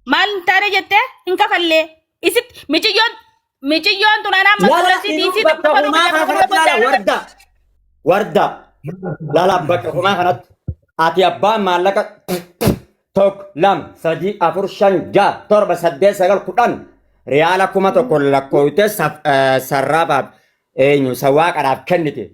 Mal tare jette hin kafalle isit michiyoon tunana masulasi diisi warda lala bakka kumaa kanatti ati abbaan maallaqa tok lam sadi afur shan ja torba saddeet sagal kudhan riyaala kuma tokko lakkooyte sarraafaaf eenyu sawaaqadhaaf kennite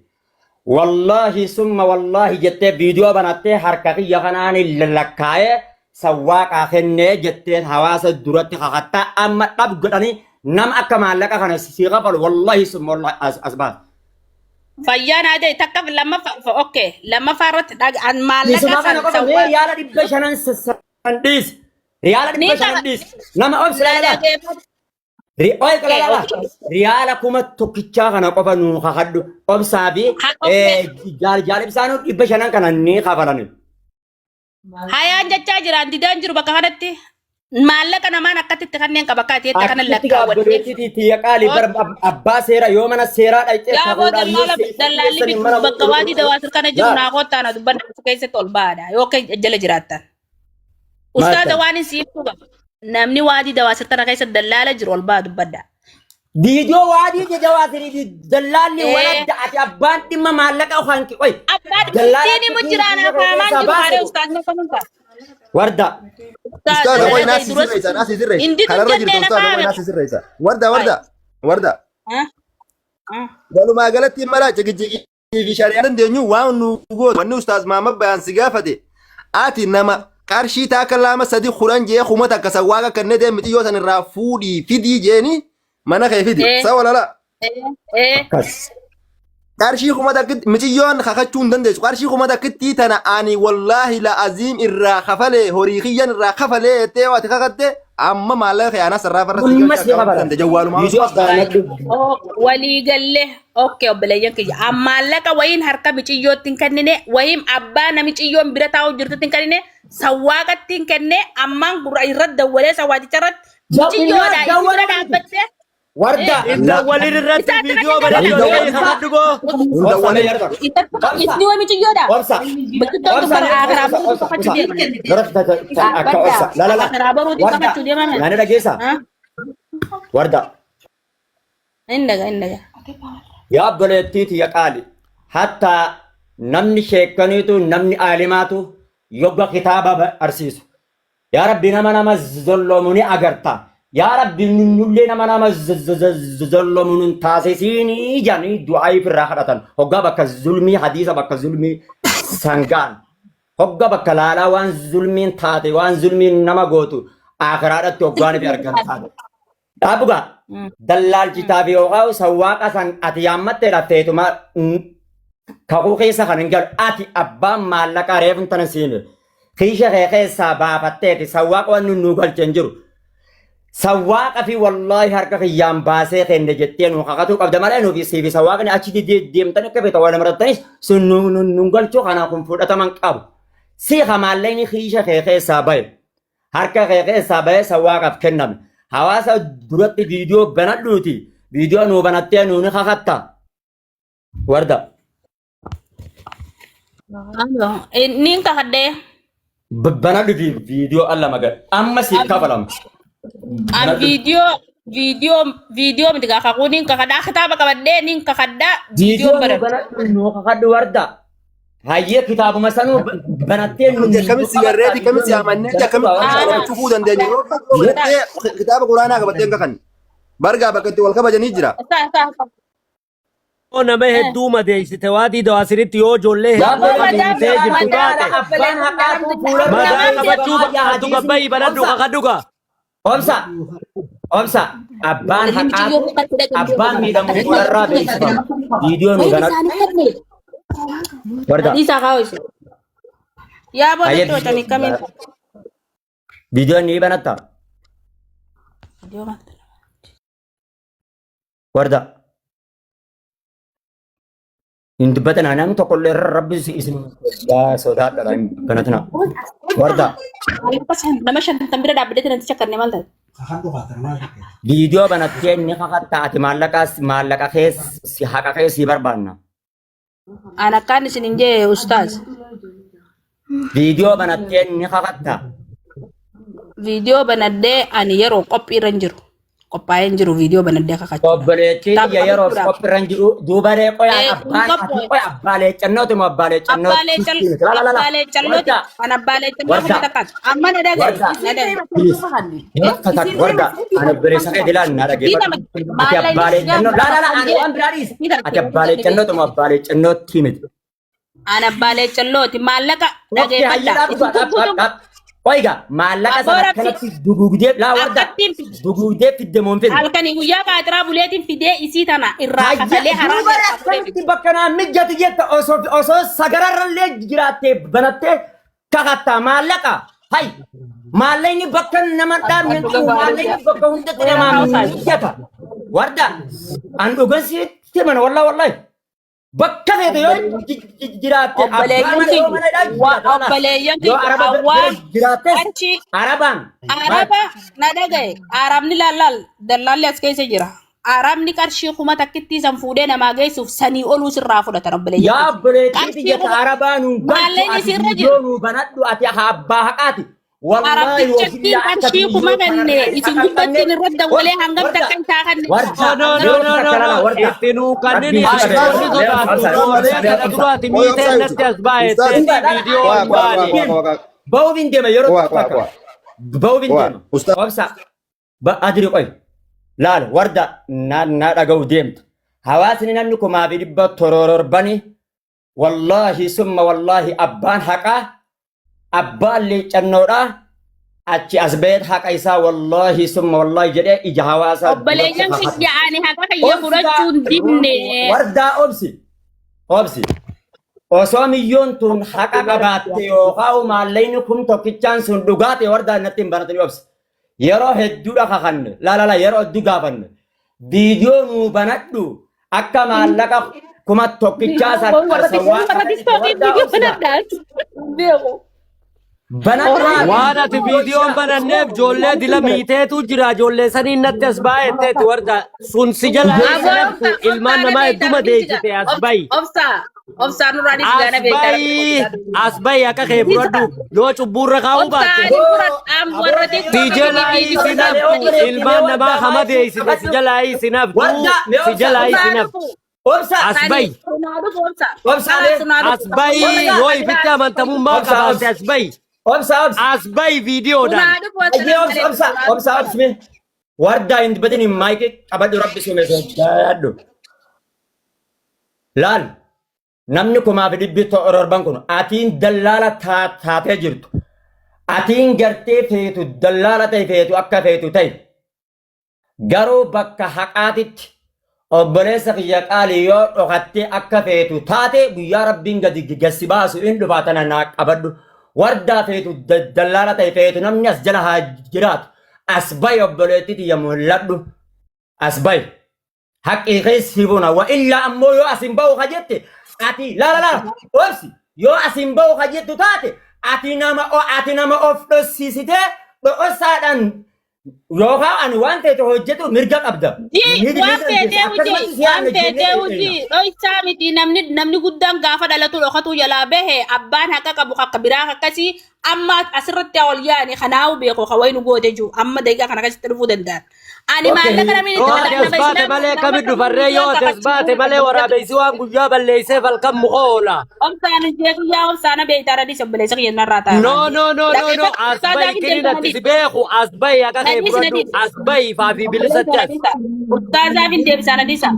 wallahi summa wallahi jettee viidiyoo banattee harka kiyya kanaan lakkaa'ee sawaaqa kennee jettee hawaasa duratti kakattaa amma dhab godhanii nama akka maallaqa kana sii qabalu wallahi summa wallahi asbaat. Fayyaan adee takka okay lammaffaa irratti dhagaan maallaqa san riyaala dhibba shanan dhiis riyaala dhibba shanan dhiis nama obsi riyaala kuma tokkichaa kana qofa nuu kakadhu obsaa fi jaalibsaanuu dhibba shanan kana ni kafalani. Hayaan jechaa jiraan didaan jiru bakka kanatti maallaqa namaan akkatitti kanneen qaba kaatee kana lakkaawwadhee abbaa seera yoo mana seeraa dhaqxee dallaalli bitu bakka waadii dawaasir kana jiru naa kottaa na dubbanna keessatti ol baadha yookaan jala jiraattan. Ustaaza waan siif tuba namni waadii dawaasir kana keessatti dallaala jiru ol baa dubbadda. Viidiyoo waadii dawaasirii dallaalli waladda ati abbaan dhimma maallaqa hanqi qoy. Abbaan dhimma mu jiraana faamaan jiru haadha ustaazna kanuunka. Warda. Ustaaza qoy naasi sirreessan asii sirreessan. Kanarra jirtu ustaaza qoy naasi sirreessan. Warda. Walumaa galatti mala jigijigii fi shari'aa dandeenyu waan nu gootu wanni ustaaz Maamad Bayaan si gaafate ati nama qarshii taaka lama sadi kudhan jee kumata akka sawaaqa kannee deemti xiyyoo san irraa fuudhii fidii jeeni mana kee fidi sawa lala. Qarshii kumata miciyyoon kakachuu hin dandeessu qarshii kumata kittii tana ani wallaahi la aziim irraa kafalee horii kiyyan irraa kafalee ettee waati kakatte amma maallaqa kiyyaanaa sarraafarra waliigalle okay obboleeyyan kiyya maallaqa wayiin harka michiyyootti hin kennine wayiin abbaa namiciyyoon bira taa'u jirtutti hin kennine sawwaaqatti hin kenne ammaan gurra irratti dawwalee sawwaaticha irratti michiyyoodha irra dhaabbatte. Warda walin irratti viidiyoo bareedduu kakadhugo isni waa michiyyoodha nani dhageessa warda indaga yaa obboleettiiti ya qaali hatta namni sheekaniitu namni aalimaatu yogga kitaaba arsiisu yaa rabbi nama zolloomuni agarta yaa rabbi nullee nama zolloomuni taasisiini janii du'aa ifirraa kadhatan hoggaa bakka zulmii hadiisa bakka zulmii sangaan hoggaa bakka laalaa waan zulmiin taate waan zulmiin nama gootu akiraadhatti hoggaan ifi argan taate dhaabugaa dallaalchitaa fi yookaan sawwaaqa san ati yaammattee lafteetuma kakuu keessa kan hin galu ati abbaan maallaqa reefun tana siime kiisha kee keessaa baafatteeti sawwaaqa waan nu galchen jiru sawwaaqa fi wallaahi harka kiyyaan baasee kenne jettee nu kakatu qabda malee nuufi siifi sawwaaqni achi deemtan akka beekta waan marattanis sun nu galchuu kanaa kun fudhataman qabu si hamaalleen kiisha kee keessaa bahe harka kee keessaa bahe sawwaaqaaf kenname hawaasa duratti viidiyoo banadhuuti viidiyoo nuu banattee nuuni kakatta warda niin kakadde banadhu viidiyoo alla magal amma si kafalam an viidiyoo miti kakakuu niin kakaddaa kitaaba qabadde niin kakaddaa viidiyoo banadhu nuu kakadhu warda hayyee kitaabuma sanuu banattee nuti akkamitti sigareetii akkamitti amannee akkamitti cufuu dandeenya kitaaba quraanaa qabattee kan bargaa bakka itti wal kabajanii jira. nama hedduu madeessite waadii dawaasiritti yoo ijoollee hedduu madeessitee jirtu taate madaa qabachuu bakkatu gabbayii banadhu kakadhuga. Omsa abbaan haqaa abbaan miidhamu fuularraa beeksifama viidiyoo nu banadhu warda isa kaawise yaa boode tootani kamin viidiyoo ni banatta warda Hindi ba tananang tokolle rabbi isin sodaadha banatna warda nama shantan bira dhaabbate nanti cakkarne maal ta'e viidiyoo banattee ni kakattaati maallaqa keessa haqa keessi barbaanna an akkaan isin hin jee ustaaz viidiyoo banattee ni kakatta Video banadde ani yeroo qophiirran jiru. Qophaa'een jiru video banadde kakachuu. Obboleettii ya yeroo qophiirran jiru duubaree qoyaa abbaalee cannootu moo abbaalee cannootu. Abbaalee callooti. Kan abbaalee callooti takkat. Amma na dhagaye. Warda ana bireessa kee dilaan na dhageeffatu. Ati abbaalee cannoo ani waan biraa dhiisi. Ati abbaalee cannootu moo abbaalee cannootti miti. Ana abbaalee callooti maallaqa dhageeffadha. Oiga, maallaqa sana kanatti dugugdee laa warda dugugdee fidde moon fedhu. Halkanii guyyaa kaatiraa buleetiin fidee isii tana irraa kafalee haraam kanatti bakka naa mijjatu jetta osoo sagararrallee jiraattee banattee kakattaa maallaqa. Hay maallaqni bakka nama dhaabne maallaqni bakka hundatti namaa mijjata. Warda an dhugansiitti mana wallahi. Bakka feete yoo jiraatte Arabaan na dhagaye Arabni lallaal dallaalli as keessa jira. Arabni qarshii kuma takkitti san fuudhee namaa geessuuf sanii oluu sirraa fudhatan obboleeyyan. Yaa obboleettii jetta Arabaan nu banadhu ati abbaa haqaati. Arabtichatti qarshii kuma kanne isin gubbattiin irratti dawalee hangam takkan taakanne. No. Ittinuu kanneen asirratti sodaatu duraati miiteen natti as baay'ee viidiyoo baay'ee. Ba'uuf hin deema yeroo takka. Ba'uuf hin deema. Obsa adiri qoy. Laal warda na dhaga'u deemtu. Hawaasni namni kumaa fi dhibba torororbani wallahi summa wallahi abbaan haqaa. Abbaan leeccannoodha achi as beet haqa isaa wallahi summa wallahi jedhee ija hawaasaa obboleeyyan kiyyaa'anii haqa kiyya fudhachuun dinne wardaa obsi osoo miyyoon tun haqa qabaatte yookaan maallaqni kun tokkichaan sun dhugaate wardaa natti hin banatanii obsi yeroo hedduudha kakanne laalala yeroo hedduu gaafanne viidiyoo nuu banadhu akka maallaqa kuma tokkichaa beeku. Waan ati viidiyoon bananneef ijoollee dila miiteetu jira ijoollee saniin natti as baay'eetti warda sun si jala ilmaan namaa hedduma deessite as bayi. Obsaan nurraanis gaana beekara. As bayi akka kee fudhadhu yoo cubburra kaa'uu baatte. Si jalaa isinaftu ilmaan namaa hama deessite si jalaa isinaftu si jalaa isinaftu. As bayi. As bayi yoo ifitti amantamummaa qabaate as bayi. As bayi viidiyoodhaan. Obsa wardaa hin dubbatin hin maayike qabadhu rabbi sumeessu. Laal namni kumaa fi dhibbi torban kun atiin dallaala taatee jirtu. Atiin gartee feetu dallaala ta'e feetu akka feetu ta'e. Garuu bakka haqaatitti obboleessa kiyya qaalii yoo dhokattee akka feetu taate guyyaa rabbiin gadi gassi baasu hin dhufaatana naa qabadhu. Wardaa feetu dallaala ta'e feetu namni as jala haa jiraatu. As bayi obboleettiiti yoo mul'adhu. As bayi. Haqqii keessi buna wa illaa ammoo yoo as hin bahu ka jette ati laala obsi yoo as hin bahu ka jettu taate ati nama of dhossisitee dho'ossaadhaan yookaan ani waan ta'e hojjetu mirga qabda. Waan feetee hojii dho'isaa miti namni guddaan gaafa dhalatu dhokatu jalaa bahe abbaan haqa qabu akka biraa akkasii amma asirratti ol yaa'anii kanaa'u beeku kawai nu goote jiru amma daqiiqaa kana keessatti dhufuu danda'an. Ani maallaqa namni baate malee kamiddu farree yoo baate malee waraabeysi waan guyyaa balleessee falkan muka oola. Obsaan jee guyyaa obsaana beektaa radii obboleessa kiyyan irraa ta'a. No as bayi kini natti si beeku as bayi akka kee fudhadhu as bayi faafi bilisatti as. Ustaazaaf hin deebisaan adiisa.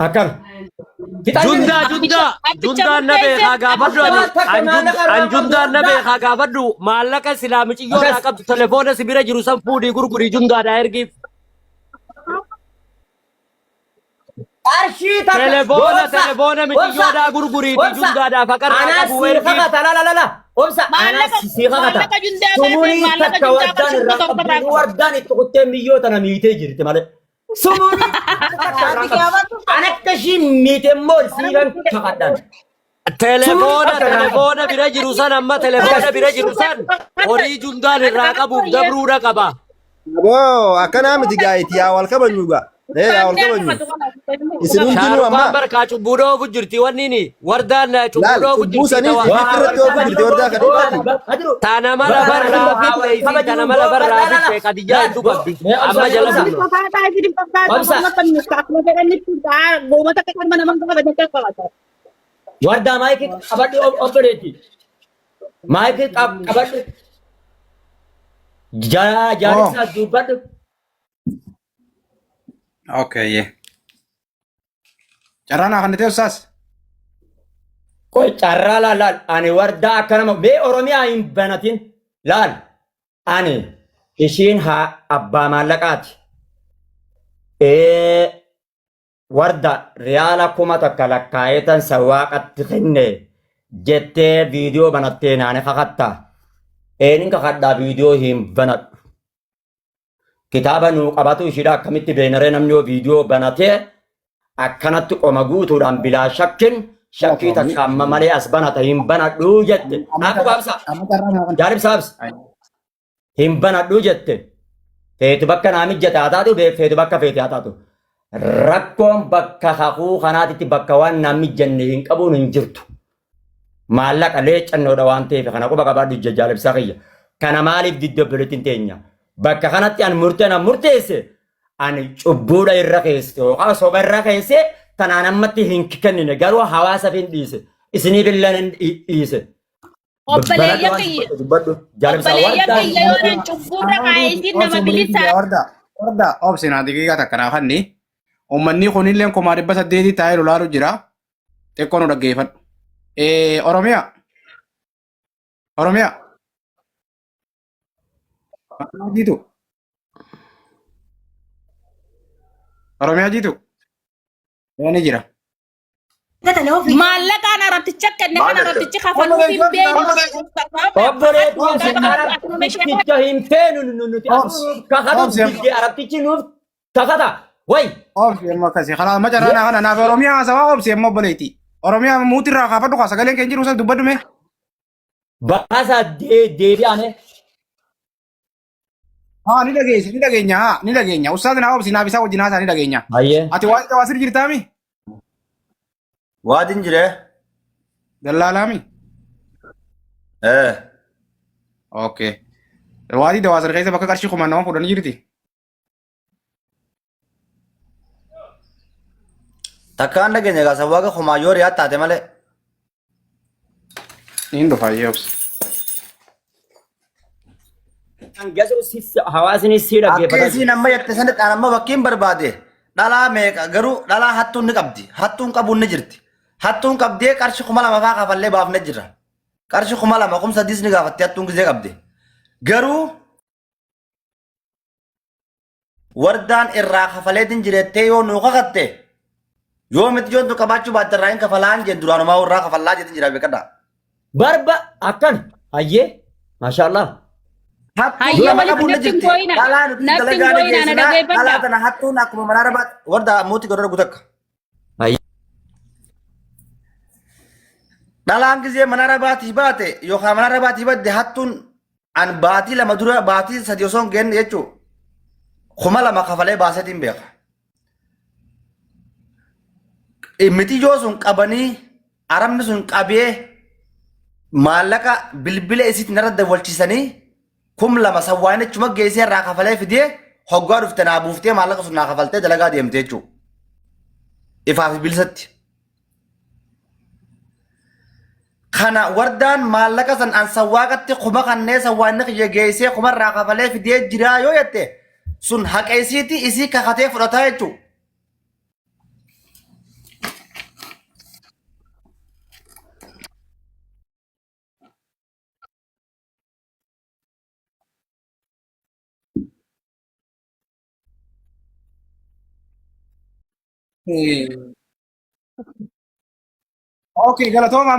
Akkam. Jundaan na beekaa gaafadhu an jundaan na beekaa gaafadhu maallaqa islaamiciyyoodhaa qabdu telefoona si bira jiru san fuudhii gurgurii jundaadhaa ergiif. Telefoona miciyyoodhaa gurguriiti jundaadhaa faqarraa qabu ergiif. Maallaqa Sumurii takka wardaan irraa qabdu wardaan itti kuttee miyyoota na miitee jirti malee. Sumurii anakkashi miite mool siigan kakadhan. Telefoona bira jiru san amma telefoona bira jiru san horii jundaan irraa qabuuf dabruudha qaba. Aboo akkanaa miti gaayiti yaa wal kabanyuugaa. yaa ol kabaju isin hundinuu Shaarukaan amma barkaa cubbuu dhoofu jirti wanni ni wardaan cubbuu laal dhoofu cubbuu jirti sanii fi irratti oofu jirti wardaa kadhiifatu Tana mala barraa fitteessi tana mala barraa fittee kadijaa hedduu qabdi amma jala bullo. Wardaa maayikii qabadhu obboleetti. Maayikii qabadhu. Jaalalsaa dubbadhu. Okay, yeah. Carraan akan itu Ustaz. Koi carraa laal ani wardaa akkanama mee Oromiyaa hin banatin laal ani ishiin haa abbaa maallaqaati. Warda riyaala kuma takka lakkaayetan sawaaqatti kenne jettee viidiyoo banattee naane kakattaa. Eenin kakadhaa viidiyoo hin banadhu. Kitaaba nuu qabatu ishidha akkamitti beenaree namni yoo viidiyoo banatee akkanatti qoma guutuudhaan bilaa shakkin shakkii takka amma malee as banata hin banadhuu jette. Naafu baabsa. Jaalibsaabs. Hin banadhuu jette. Feetu bakka naa mijjate haa taatu feetu bakka feete haa taatu. Rakkoon bakka kakuu kanaatitti bakka waan naa mijjanne hin qabuun hin jirtu. Maallaqa leeccannoodha waan ta'eef kana quba qabaadhu jaalibsaa kiyya. Kana maaliif diddobbeletti hin teenya? Bakka kanatti an murteesse ani cubbuudha irra keesse yookaan soba irra keesse tanaan ammatti hin kennine garuu hawaasa fin dhiise isiniif illee dhiise. Obboleeyya kiyya. Obboleeyya kiyya yoo nan cubburra kaayetiin nama bilisaa. Warda obsinaa digigaa takka naa kanni. Uummanni kunillee kumaa 800 taa'ee lolaalu jira. Xiqqoo nu dhaggeeffadhu. Oromiyaa. Oromiyaa. Oromiyaa jitu. Oromiyaa jitu. Ni jira. Maallaqaan arabticha kenne kan arabtichi kafaluu hin beenu. Obboleetticha hin feenu nuti kakatu arabtichi nuuf kakata. Way. Obsi amma akkasii karaa macarraa kana naaf Oromiyaa haasawaa obsi amma obboleetti. Oromiyaa muutirraa kaafadhu kaa sagaleen keenya jiru isa dubbadhume. Baasa deebi'ane. Ni dhageenya, ni dhageenya. Ustaaz naa obsi naaf isaa wajjin haasaa ni dhageenya. Ayyee. Ati waan jawaasir jirtaami? waatin jire Dallaalaami? Okay. Waati jawaasir keessa bakka qarshii kumannaman fudhanii jirti. takkaan dhageenya gaasa waaqa kumaayoo riyaa taate malee Niin dhufaayyee obsi. Hawaasni sii akka dhaggeeffatan. isiin amma jette sanatti an amma bakkiin barbaade dhalaa meeqa garuu dhalaa hattuun ni qabdi hattuun qabuun ni jirti hattuun qabdee qarshii 2,000 faa kafallee baafne jirra qarshii 2,000 kumsa disni gaafattee hattuun gizee qabde garuu wardaan irraa kafaleetiin jirettee yoo nuu kakatte yoo miti joontu qabaachuu baatte irraa hin kafalaan jeen duraanumaa irraa kafallaa jeetiin jira beekadha. Barba akkan ayyee maashaallah. Hayyee walitti natti hin gooyina. Natti hin gooyina na dhageeffadha. Dhalaa tana hattuun akkuma manaa rabaat warda muuti godhara gutakka. Dhalaan gizee mana rabaatii baate yookaan mana rabaatii badde hattuun an baatii 2 dura baatii 3 osoo hin geenne jechuun 2,000 kafalee baasetiin beeka. Mitiyyoo sun qabanii arabni sun qabee maallaqa bilbila isiitti narra dabalchisanii 2,000 sawwaan jechuma geessee irraa kafalee fidee hoggaa dhufte naa buuftee maallaqa sun naa kafaltee dalagaa deemte jechuudha. Ifaaf bilisatti. Kana wardaan maallaqa san an sawwaaqatti kuma kannee sawwaanni kiyya geessee kumarraa kafalee fidee jiraa yoo jette sun haqeessiitii isii kakatee fudhataa jechuudha. Okay, galatooma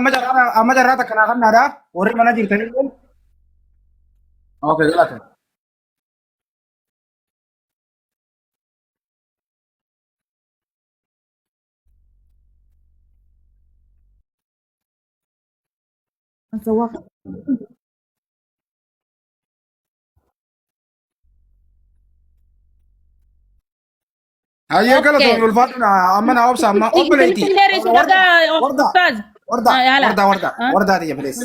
amma carraa takka naa kannaadha. Warri mana jirtanii. Okay, galatooma. Hayyee Okay. galatoon ulfaadhuna amma na obsa amma obboleetii. Finfinnee si dhagaa Ustaaz. Wardaa tiyya bilees.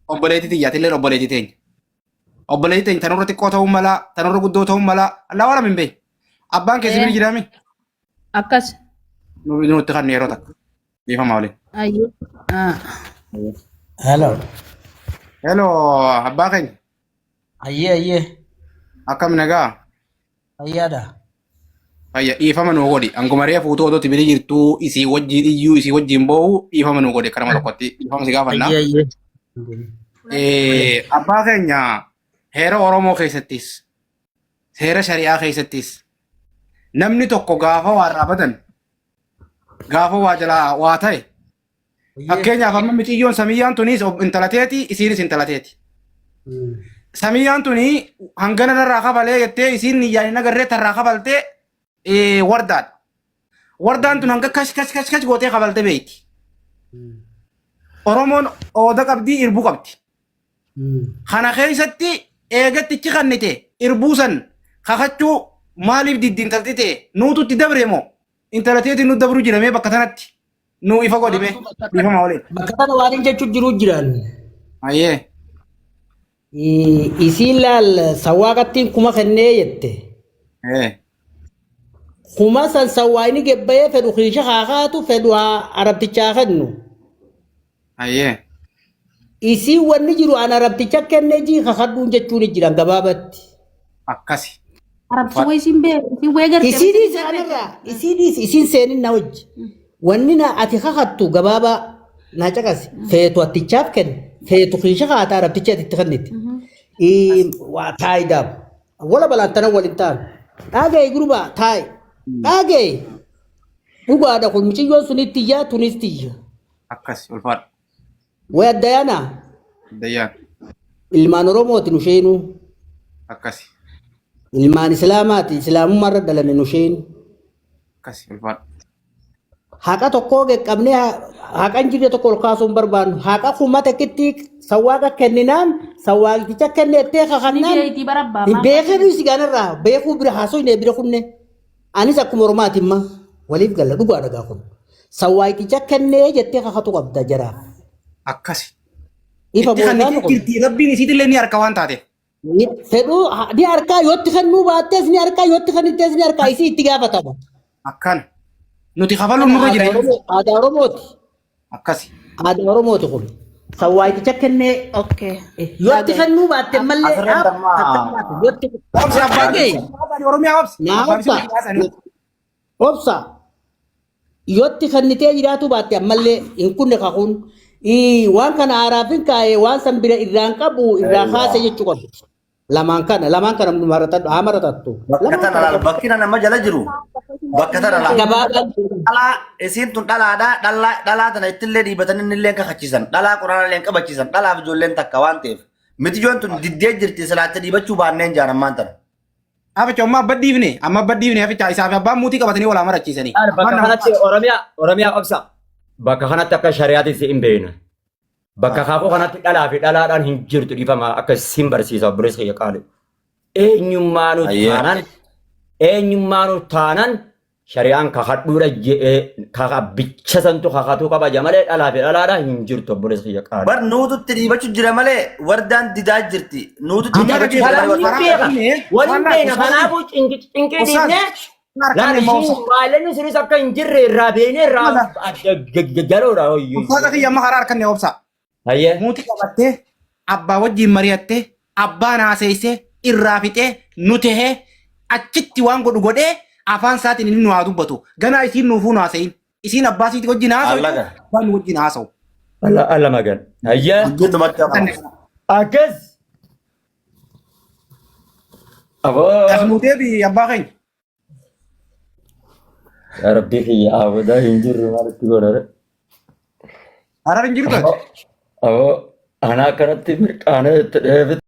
Obboleetii tiyyaatiillee obboleetii teenya. Obboleetii teenya tanurra xiqqoo ta'uu mala tanurra guddoo ta'uu mala allaa waan hin beeku. Abbaan keessi bira jiraami. Akkas. Nutti kan yeroo takka. Biifama waliin. Ayyee. Hello. Hello abbaa keenya. Ayyee. Akkam nagaa. Ayyaadha. Fayya dhiifama nuu godhi. Angumaree fuutuu otoo tibiri jirtuu isii wajjin iyyuu isii wajjin boo'u dhiifama nuu godhi karama tokkotti dhiifama si gaafannaa. Abbaa keenya heera Oromoo keessattis heera shari'aa keessattis namni tokko gaafa waa raafatan gaafa waa jalaa waa ta'e fakkeenyaaf amma miciyyoon samiyyaan tunis intalateeti isiinis intalateeti. Samiyyaan tuni hangana narraa kabalee jettee isiin niyyaan nagarree tarraa kabaltee wardaadha. Wardaan tun hanga kash gootee kabalte beeyti. Oromoon ooda qabdii irbuu qabdi. Kana keessatti eegattichi kannite irbuu san kakachuu maaliif diddi intalti ta'e nuututti dabre moo intalateeti nu dabru jiramee bakka tanatti nu ifa godhime dhiifama waliin. Bakka kana waan hin jechuun jiru jiran. Ayyee. Isiin laal sawwaaqattiin kuma kennee jette. Kuma san sawwaa inni gebbayee fedhu kiisha kaakaatu fedhu arabtichaa kennu. Ayyee. Isiin wanni jiru an arabticha kennee jii kakadhuun jechuun jiran gabaabatti. Akkasi. Arabsi way isin beeku isin way gartee. Isiinis anarraa isiin seenin na wajji. Wanni na ati kakattu gabaabaa na caqasi feetu attichaaf kenna. Feetu kiisha kaata arabticha itti kenniti. Waa taayi daab. Wala balaantana waliin ta'an. Dhaagee gurbaa taayi. Dhaagee. Dhugaadha kun miciyyoon sunitti iyyaa tunis tiyya. Akkasi ulfaadha. Way addayaana. Dayyaan. Ilmaan Oromooti nu sheenuu. Akkasi. Ilmaan Islaamaati Islaamummaa irra dhalame nu sheenu. Akkasi ulfaadha. Haqa tokkoo qaqqabnee haqan jirre tokko ol kaasuu hin barbaannu. Haqa kuma takkitti sawwaaqa kenninaan sawwaaqticha kennettee kakannaan Nigeetii barabbaa. beekanii si gaanarraa beekuu bira haasofne bira kunne. Anis akkuma Oromaati imma waliif galla dhugaa dhagaa kun. Sawwaaqticha kennee jettee kakatu qabda jaraaf. Akkasi. Ifa Itti kan boodaa tokko. jirti rabbiin isiitillee ni harka waan taateef. Fedhuu ni harkaa yootti kennuu baattees ni harkaa yootti kennittees ni harkaa isii itti gaafatama. Akkana. Nuti kafaluun nurra jira. Aadaa Oromooti. Akkasi. Aadaa Oromooti kun. Sawwaaqticha kennee Okay. yootti kennuu baatte mallee yootti Obsi abbaan Oromiyaa obsi. naa obsa yootti kennitee jiraatu baatte ammallee hin kunne kakuun waan kana aaraafin kaa'ee waan san bira irraan qabu irraa kaase jechuu qabu. Lamaan kana haa maratattu. Bakka tana laal bakki nama jala jiru. Bakka tana laal. Gabaadhaan Dhalaa isiin tun dhalaadha. Dhalaa tana ittillee dhiibatanii inni illee kakachiisan. Dhalaa quraana illee qabachiisan. Dhalaaf ijoolleen takka waan ta'eef. Mitijoon tun diddee jirti silaatti dhiibachuu baanneen jaaran maan tana. Aficha amma abba dhiifne aficha isaaf abbaan muutii qabatanii walaa marachiisanii. Bakka kanatti Oromiyaa obsa. Bakka kanatti akka shari'aatti si hin beekna. Bakka kaakuu kanatti dhalaa fi dhalaadhaan hin jirtu dhiifama akka sin barsiisa obboleessa kiyya qaale. Eenyummaanu taanan shari'aan kakadhuudha bicha santu kakatuu qaba malee dhalaa fi dhalaadhaan hin jirtu obboleessa kiyya qaale. Bar nuututti dhiibachuu jira malee wardaan didaa jirti. Nuututti dhiibachuu jira. Waliin beekna kanaafuu cinqii dhiibnee laalishiin maalleen sunis akka hin jirre irraa beeknee irraa galoodha. Uffata kiyya amma karaa harkanne obsa. Hayyee. Muutii qabattee abbaa wajjin mari'attee abbaan haaseessee irraa fixee nu tahee achitti waan godhu godhee afaan isaatiin inni nu haa dubbatu. Ganaa isiin nuufuu nu haasayin. Isiin abbaa isiitii wajjin haasa'u. Abbaan nu wajjin haasa'u. Alla magan. Hayyee. Akkas. Asmuutee fi abbaa keenya. Yaa Rabbii kiyya aawadaa hin jirre maalitti godhare. Harar hin jirtu. Awoo anaa kanatti mirqaanee itti dheebite.